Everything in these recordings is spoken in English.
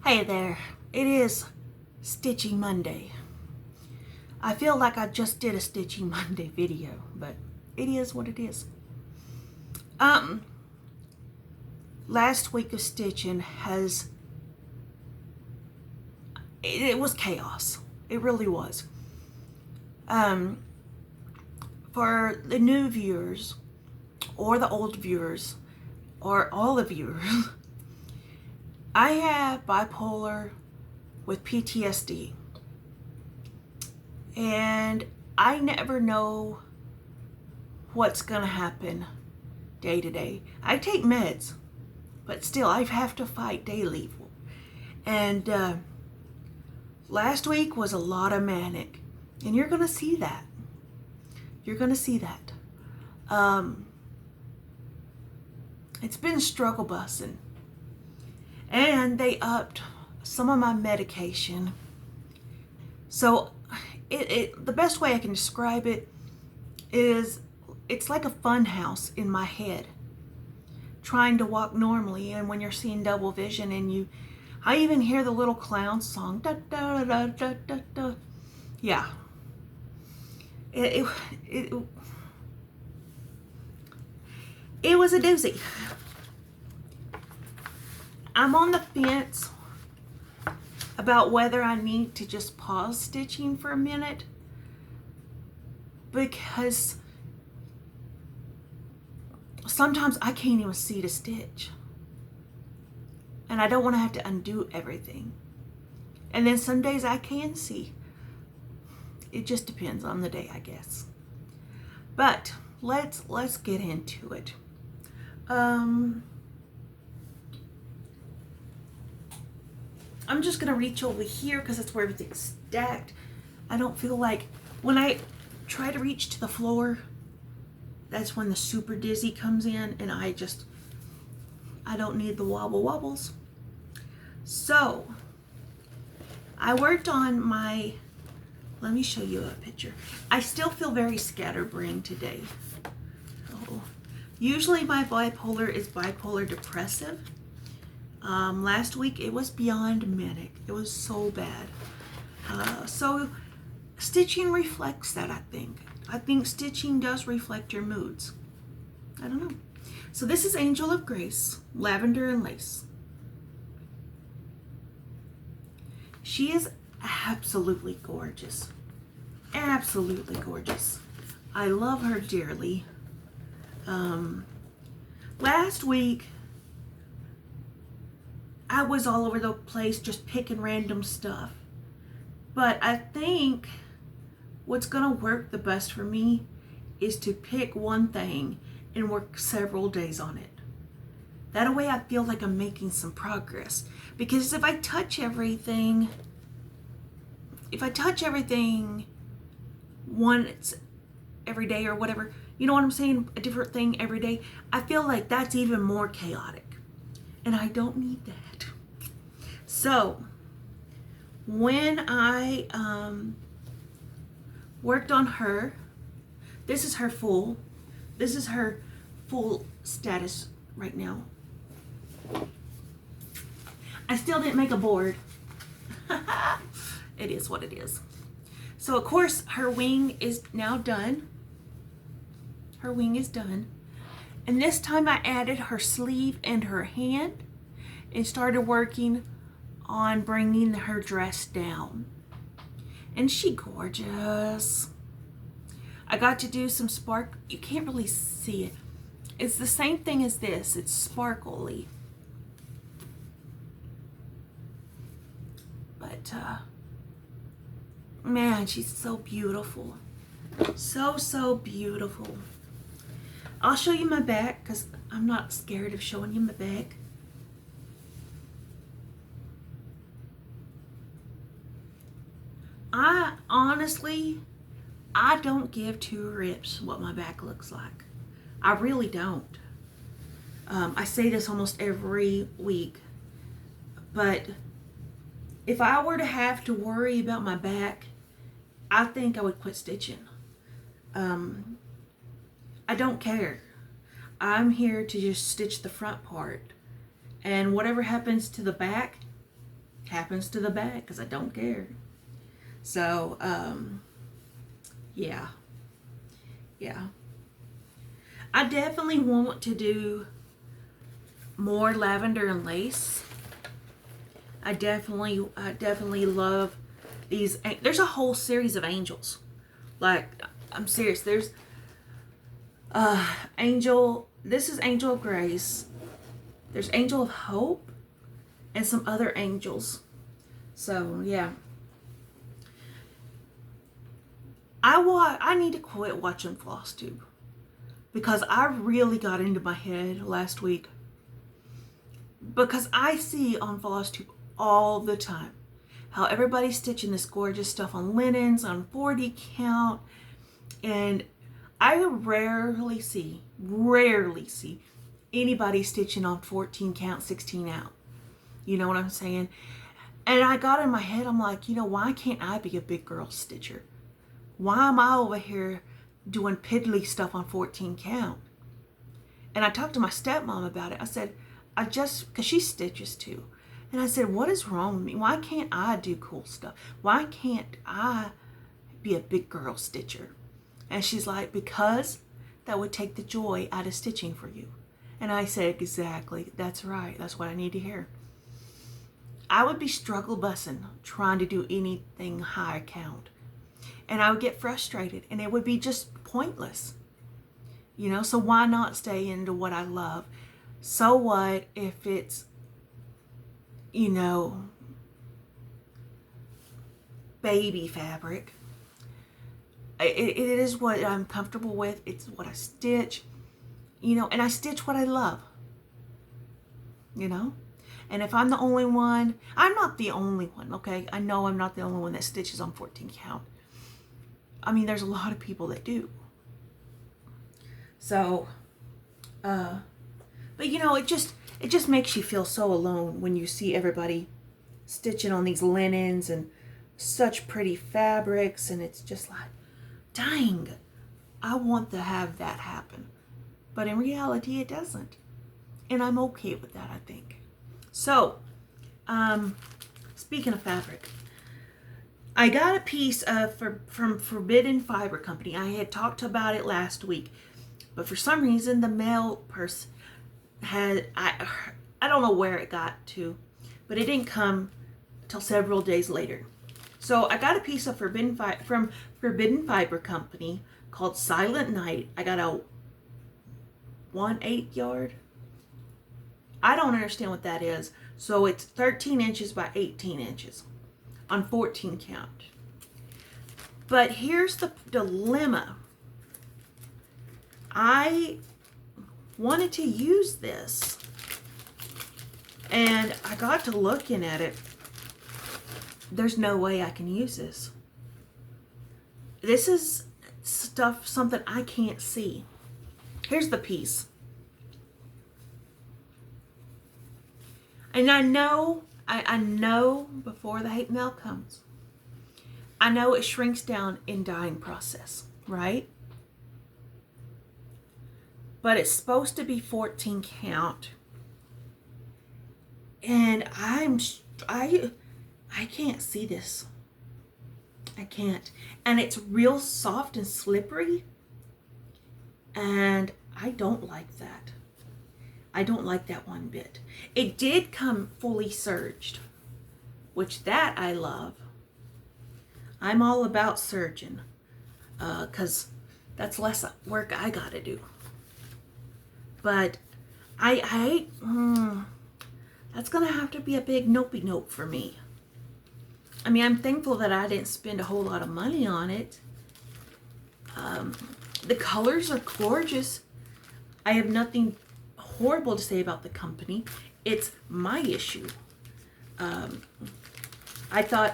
Hey there, it is Stitchy Monday. I feel like I just did a Stitchy Monday video, but it is what it is. Last week of stitching it was chaos. It really was. For the new viewers, or the old viewers, or all the viewers, I have bipolar with PTSD. And I never know what's gonna happen day to day. I take meds, but still I have to fight daily. And last week was a lot of manic, and you're gonna see that. You're gonna see that. It's been struggle busing, and they upped some of my medication. So the best way I can describe it is it's like a fun house in my head, trying to walk normally, and when you're seeing double vision, and I even hear the little clown song, da da da da da da. Yeah, it was a doozy. I'm on the fence about whether I need to just pause stitching for a minute, because sometimes I can't even see to stitch, and I don't want to have to undo everything. And then some days I can see. It just depends on the day, I guess. But let's get into it. I'm just gonna reach over here because that's where everything's stacked. I don't feel like when I try to reach to the floor, that's when the super dizzy comes in, and I don't need the wobbles. So I worked on let me show you a picture. I still feel very scatterbrained today. Usually my bipolar is bipolar depressive. Last week it was beyond manic. It was so bad. So stitching reflects that, I think. I think stitching does reflect your moods. I don't know. So this is Angel of Grace, lavender and lace. She is absolutely gorgeous. Absolutely gorgeous. I love her dearly. Last week, I was all over the place just picking random stuff. But I think what's gonna work the best for me is to pick one thing and work several days on it. That way I feel like I'm making some progress. Because if I touch everything once every day or whatever, you know what I'm saying? A different thing every day, I feel like that's even more chaotic. And I don't need that. So when I worked on her, this is her full status right now. I still didn't make a board. It is what it is. So of course her wing is now done. Her wing is done. And this time I added her sleeve and her hand and started working on bringing her dress down. And she gorgeous. I got to do some spark. You can't really see it. It's the same thing as this. It's sparkly. But man, she's so beautiful. So beautiful. I'll show you my back because I'm not scared of showing you my back. I don't give two rips what my back looks like. I really don't. I say this almost every week, but if I were to have to worry about my back, I think I would quit stitching. I don't care. I'm here to just stitch the front part, and whatever happens to the back, happens to the bag because I don't care. So, yeah. I definitely want to do more lavender and lace. I definitely love these. There's a whole series of angels. Like, I'm serious. There's Angel. This is Angel of Grace. There's Angel of Hope and some other angels. So, yeah. I need to quit watching FlossTube because I really got into my head last week. Because I see on FlossTube all the time how everybody's stitching this gorgeous stuff on linens, on 40 count, and I rarely see anybody stitching on 14 count, 16 out. You know what I'm saying? And I got in my head, I'm like, why can't I be a big girl stitcher? Why am I over here doing piddly stuff on 14 count? And I talked to my stepmom about it. I said, because she stitches too. And I said, what is wrong with me? Why can't I do cool stuff? Why can't I be a big girl stitcher? And she's like, because that would take the joy out of stitching for you. And I said, exactly, that's right. That's what I need to hear. I would be struggle bussing trying to do anything high count. And I would get frustrated and it would be just pointless. So why not stay into what I love? So what if it's, baby fabric? It is what I'm comfortable with. It's what I stitch, and I stitch what I love, And if I'm the only one, I'm not the only one, okay? I know I'm not the only one that stitches on 14 count. I mean, there's a lot of people that do. So, but it just makes you feel so alone when you see everybody stitching on these linens and such pretty fabrics, and it's just like, dang, I want to have that happen. But in reality, it doesn't. And I'm okay with that, I think. So, speaking of fabric, I got a piece from Forbidden Fiber Company. I had talked about it last week, but for some reason the mail person I don't know where it got to, but it didn't come till several days later. So I got a piece of from Forbidden Fiber Company called Silent Night. I got a 1/8 yard. I don't understand what that is. So it's 13 inches by 18 inches on 14 count. But here's the dilemma. I wanted to use this, and I got to looking at it. There's no way I can use this. This is something I can't see. Here's the piece. And I know before the hate mail comes, I know it shrinks down in dyeing process, right? But it's supposed to be 14 count. And I can't see this. I can't. And it's real soft and slippery. And I don't like that. I don't like that one bit. It did come fully serged, which that I love. I'm all about serging, because that's less work I gotta do. But that's gonna have to be a big nope for me. I mean, I'm thankful that I didn't spend a whole lot of money on it. The colors are gorgeous. I have nothing horrible to say about the company. It's my issue. I thought,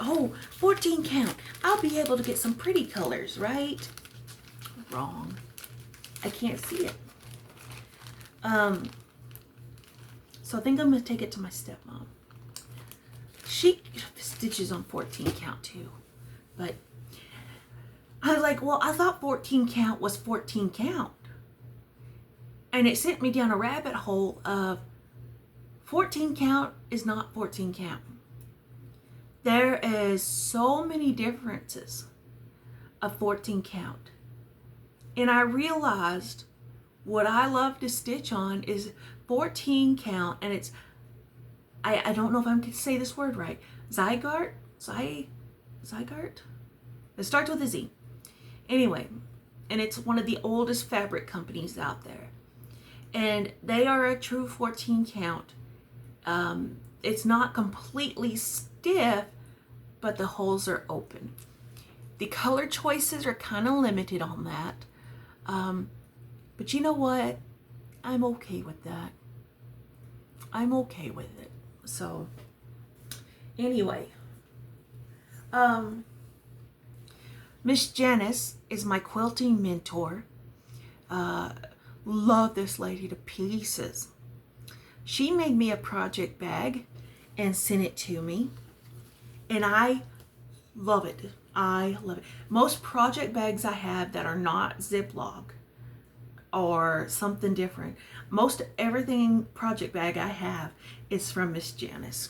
14 count. I'll be able to get some pretty colors, right? Wrong. I can't see it. So I think I'm going to take it to my stepmom. She stitches on 14 count too. But I was like, well, I thought 14 count was 14 count. And it sent me down a rabbit hole of 14 count is not 14 count. There is so many differences of 14 count. And I realized what I love to stitch on is 14 count, and it's, I don't know if I'm going to say this word right. Zygarde? Zygarde? It starts with a Z. Anyway, and it's one of the oldest fabric companies out there. And they are a true 14 count. It's not completely stiff, but the holes are open. The color choices are kind of limited on that. But you know what? I'm okay with that. I'm okay with it. So, anyway. Miss Janice is my quilting mentor. Love this lady to pieces. She made me a project bag and sent it to me. And I love it. I love it. Most project bags I have that are not Ziploc or something different. Most everything project bag I have is from Miss Janice.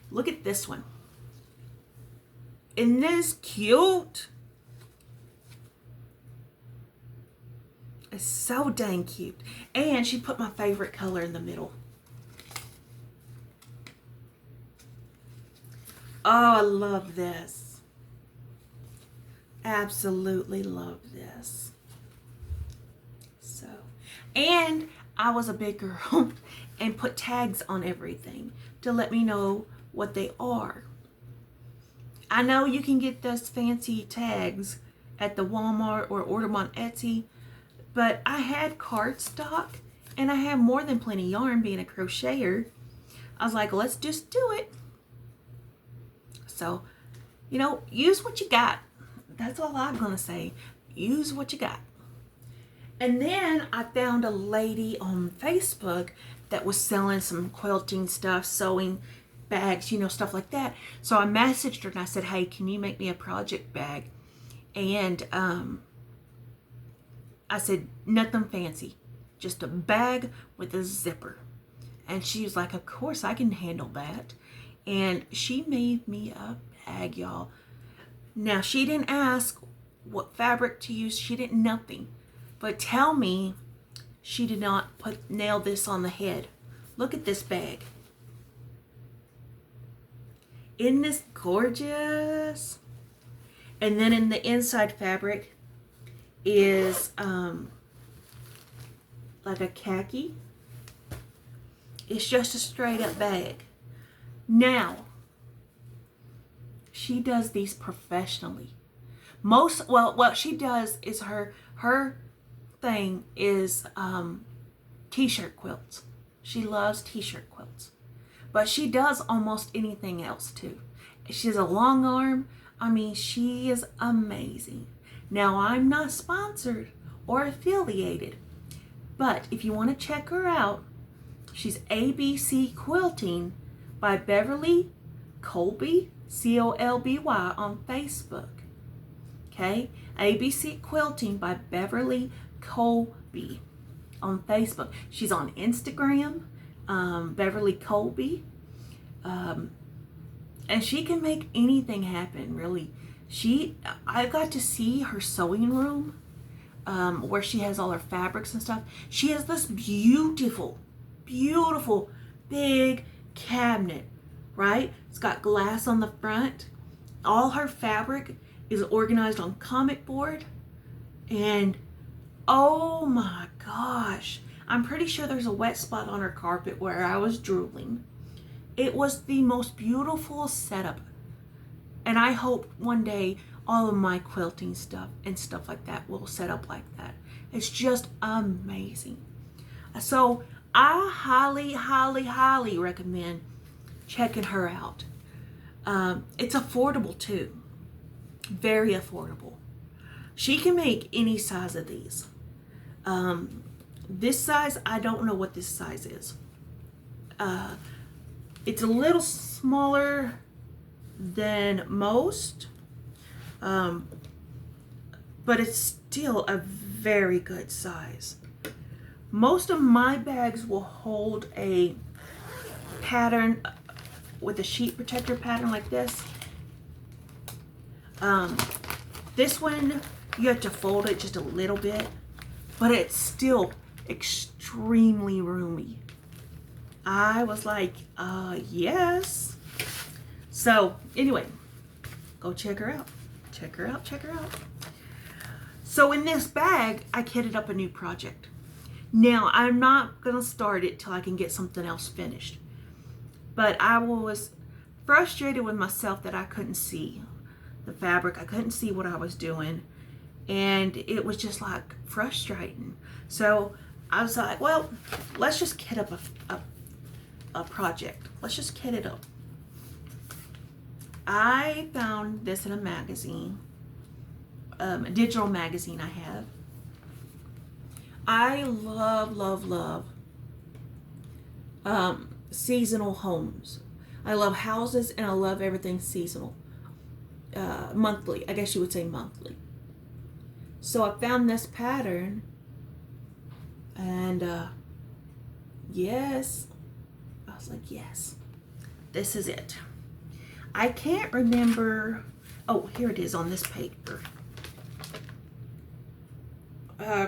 Look at this one. Isn't this cute? It's so dang cute. And she put my favorite color in the middle. Oh, I love this. Absolutely love this. So, and I was a big girl and put tags on everything to let me know what they are. I know you can get those fancy tags at the Walmart or order them on Etsy, but I had cardstock and I have more than plenty yarn being a crocheter. I was like, let's just do it. So, you know, use what you got. That's all I'm going to say. Use what you got. And then I found a lady on Facebook that was selling some quilting stuff, sewing bags, you know, stuff like that. So I messaged her and I said, hey, can you make me a project bag? And I said, nothing fancy, just a bag with a zipper. And she was like, of course I can handle that. And she made me a bag, y'all. Now, she didn't ask what fabric to use. She didn't nothing. But tell me she did not nail this on the head. Look at this bag. Isn't this gorgeous? And then in the inside fabric is like a khaki. It's just a straight up bag. Now, she does these professionally. What she does is her thing is t-shirt quilts. She loves t-shirt quilts. But she does almost anything else too. She has a long arm. I mean, she is amazing. Now, I'm not sponsored or affiliated, but if you want to check her out, she's ABC Quilting by Beverly Colby, Colby on Facebook. Okay? ABC Quilting by Beverly Colby on Facebook. She's on Instagram, Beverly Colby. And she can make anything happen, really. I got to see her sewing room, where she has all her fabrics and stuff. She has this beautiful, beautiful, big cabinet, right? It's got glass on the front. All her fabric is organized on comic board. And oh my gosh, I'm pretty sure there's a wet spot on her carpet where I was drooling. It was the most beautiful setup. And I hope one day all of my quilting stuff and stuff like that will set up like that. It's just amazing. So I highly, highly, highly recommend checking her out. It's affordable too. Very affordable. She can make any size of these. This size, I don't know what this size is. It's a little smaller than most, but it's still a very good size. Most of my bags will hold a pattern with a sheet protector pattern like this, This one, you have to fold it just a little bit, but it's still extremely roomy. I was like, yes. So anyway, go check her out. Check her out, check her out. So in this bag, I kitted up a new project. Now, I'm not going to start it till I can get something else finished. But I was frustrated with myself that I couldn't see the fabric. I couldn't see what I was doing. And it was just like frustrating. So I was like, well, let's just kit up a project. Let's just kit it up. I found this in a magazine, a digital magazine I have. I love seasonal homes. I love houses and I love everything seasonal. Monthly, I guess you would say monthly. So I found this pattern and yes, I was like, yes, this is it. I can't remember, oh, here it is on this paper.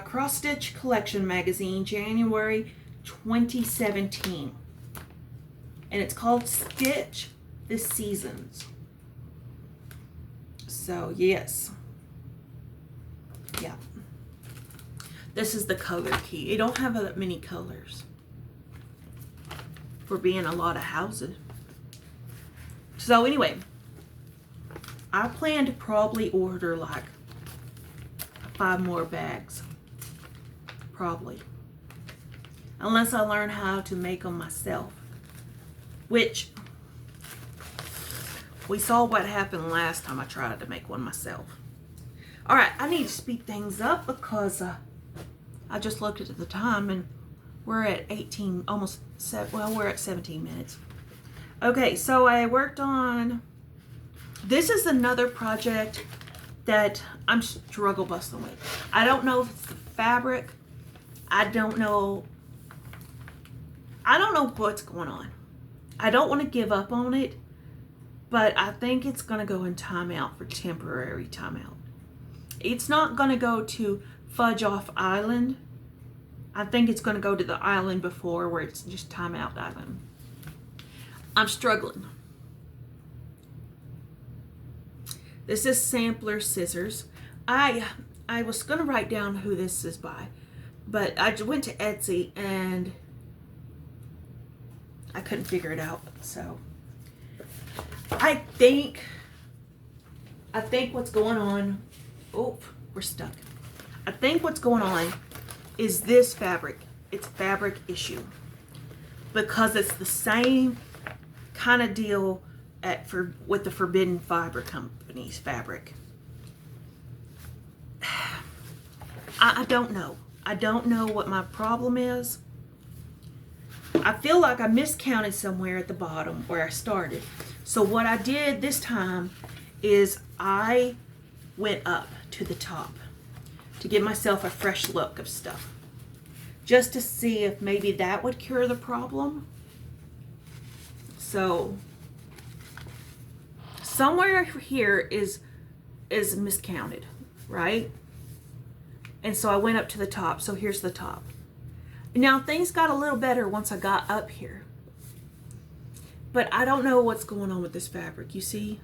Cross Stitch Collection Magazine, January 2017. And it's called Stitch the Seasons. So, yes. Yeah. This is the color key. It don't have that many colors for being a lot of houses. So anyway, I plan to probably order like 5 more bags. Probably. Unless I learn how to make them myself. Which, we saw what happened last time I tried to make one myself. Alright, I need to speed things up because I just looked at the time and we're at 18, almost, well, we're at 17 minutes. Okay, so I worked on, this is another project that I'm struggle busting with. I don't know if it's the fabric. I don't know what's going on. I don't want to give up on it, but I think it's going to go in timeout for temporary timeout. It's not going to go to Fudge Off Island. I think it's going to go to the island before where it's just timeout island. I'm struggling. This is Sampler Scissors. I was going to write down who this is by, but I went to Etsy and I couldn't figure it out. So I think what's going on, oh, we're stuck. I think what's going on is this fabric. It's fabric issue because it's the same kind of deal with the Forbidden Fiber Company's fabric. I don't know. I don't know what my problem is. I feel like I miscounted somewhere at the bottom where I started. So what I did this time is I went up to the top to give myself a fresh look of stuff. Just to see if maybe that would cure the problem. So somewhere here is miscounted, right? And so I went up to the top. So here's the top. Now things got a little better once I got up here. But I don't know what's going on with this fabric. You see?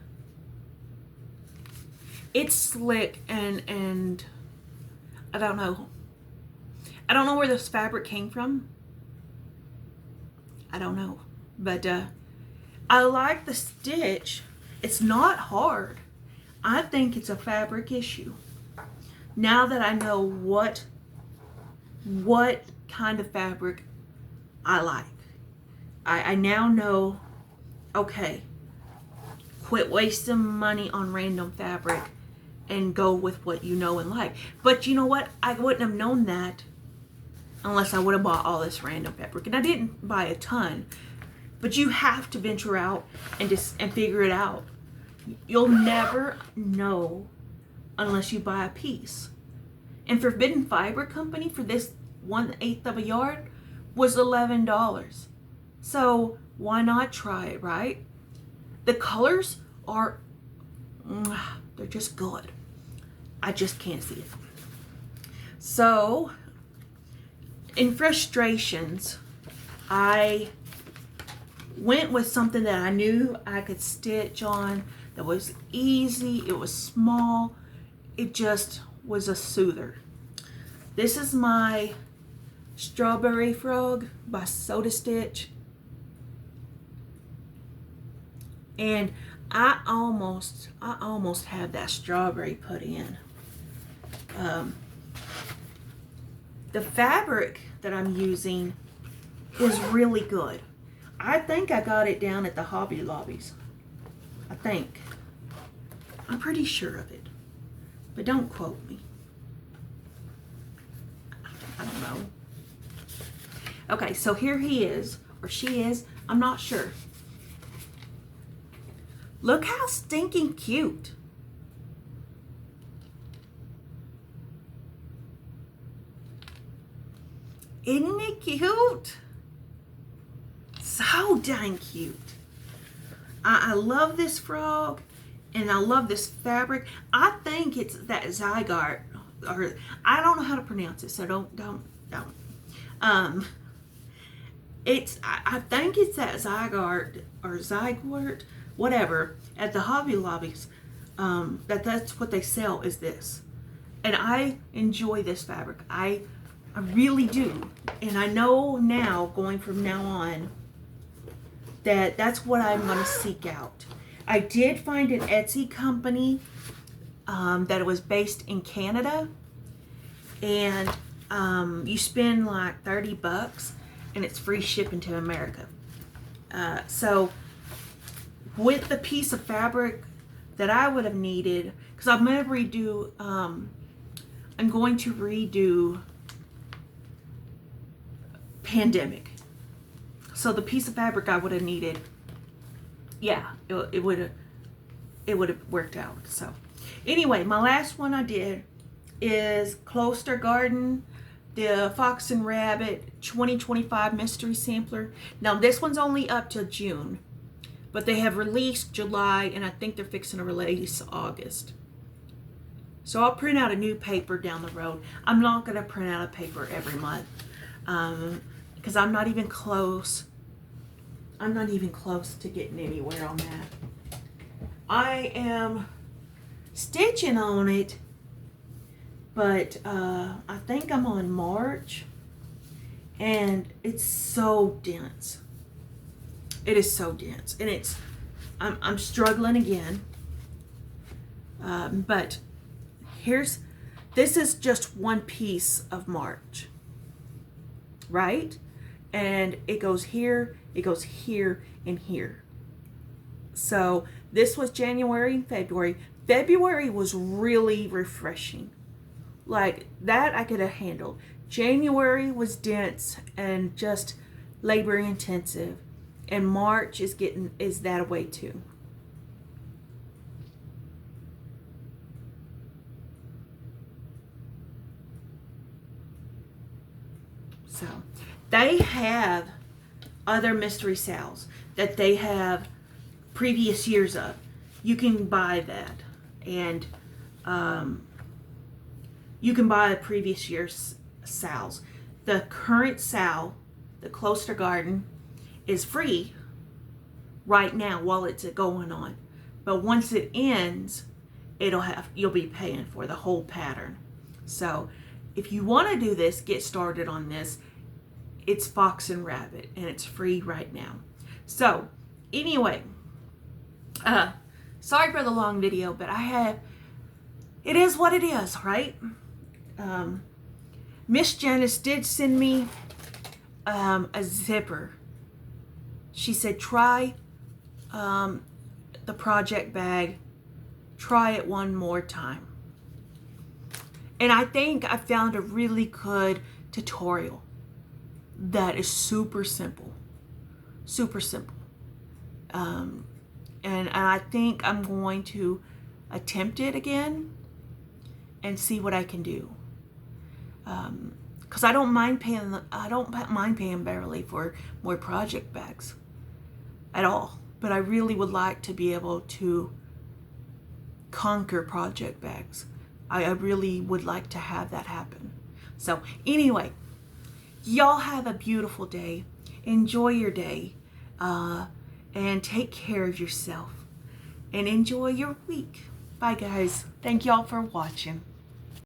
It's slick and I don't know. I don't know where this fabric came from. I don't know. But I like the stitch. It's not hard. I think it's a fabric issue. Now that I know what kind of fabric I like. I now know, okay, quit wasting money on random fabric and go with what you know and like. But you know what? I wouldn't have known that unless I would have bought all this random fabric. And I didn't buy a ton. But you have to venture out and figure it out. You'll never know unless you buy a piece. And Forbidden Fiber Company for this 1/8 of a yard was $11. So why not try it, right? The colors are They're just good. I just can't see it. So, in frustrations, I went with something that I knew I could stitch on, that was easy, it was small, it just was a soother. This is my Strawberry Frog by Soda Stitch. And I almost had that strawberry put in. The fabric that I'm using is really good. I think I got it down at the Hobby Lobbies. I think. I'm pretty sure of it. But don't quote me. I don't know. Okay, so here he is, or she is. I'm not sure. Look how stinking cute. Isn't it cute? So dang cute. I love this frog, and I love this fabric. I think it's that Zygarde, or I don't know how to pronounce it, so don't. I think it's that Zygarde or Zygarde, whatever, at the Hobby Lobbies. That's what they sell, is this, and I enjoy this fabric. I really do, and I know now, going from now on, that that's what I'm going to seek out. I did find an Etsy company that it was based in Canada, and you spend like $30 and it's free shipping to America. So with the piece of fabric that I would have needed, because I'm going to redo, I'm going to redo Pandemic. So the piece of fabric I would have needed, yeah, it would have worked out. So anyway, my last one I did is Cloister Garden, the Fox and Rabbit 2025 Mystery Sampler. Now this one's only up till June, but they have released July, and I think they're fixing to release August. So I'll print out a new paper down the road. I'm not going to print out a paper every month, because I'm not even close to getting anywhere on that. I am stitching on it, but I think I'm on March, and it's so dense. It is so dense, and I'm struggling again. But this is just one piece of March, right? And it goes here, it goes here, and here. So this was January and February. February was really refreshing. Like that I could have handled. January was dense and just labor intensive. And March is that way too. So they have other mystery sales that they have previous years of. You can buy that, and you can buy a previous year's sales. The current sale, the Cloister Garden, is free right now while it's going on. But once it ends, you'll be paying for the whole pattern. So if you want to do this, get started on this. It's Fox and Rabbit, and it's free right now. So anyway, sorry for the long video, but it is what it is, right? Miss Janice did send me a zipper. She said, try the project bag. Try it one more time. And I think I found a really good tutorial that is super simple. Super simple. And I think I'm going to attempt it again and see what I can do. Because I don't mind paying Beverly for more project bags at all. But I really would like to be able to conquer project bags. I really would like to have that happen. So anyway, y'all have a beautiful day. Enjoy your day, and take care of yourself, and enjoy your week. Bye guys. Thank y'all for watching.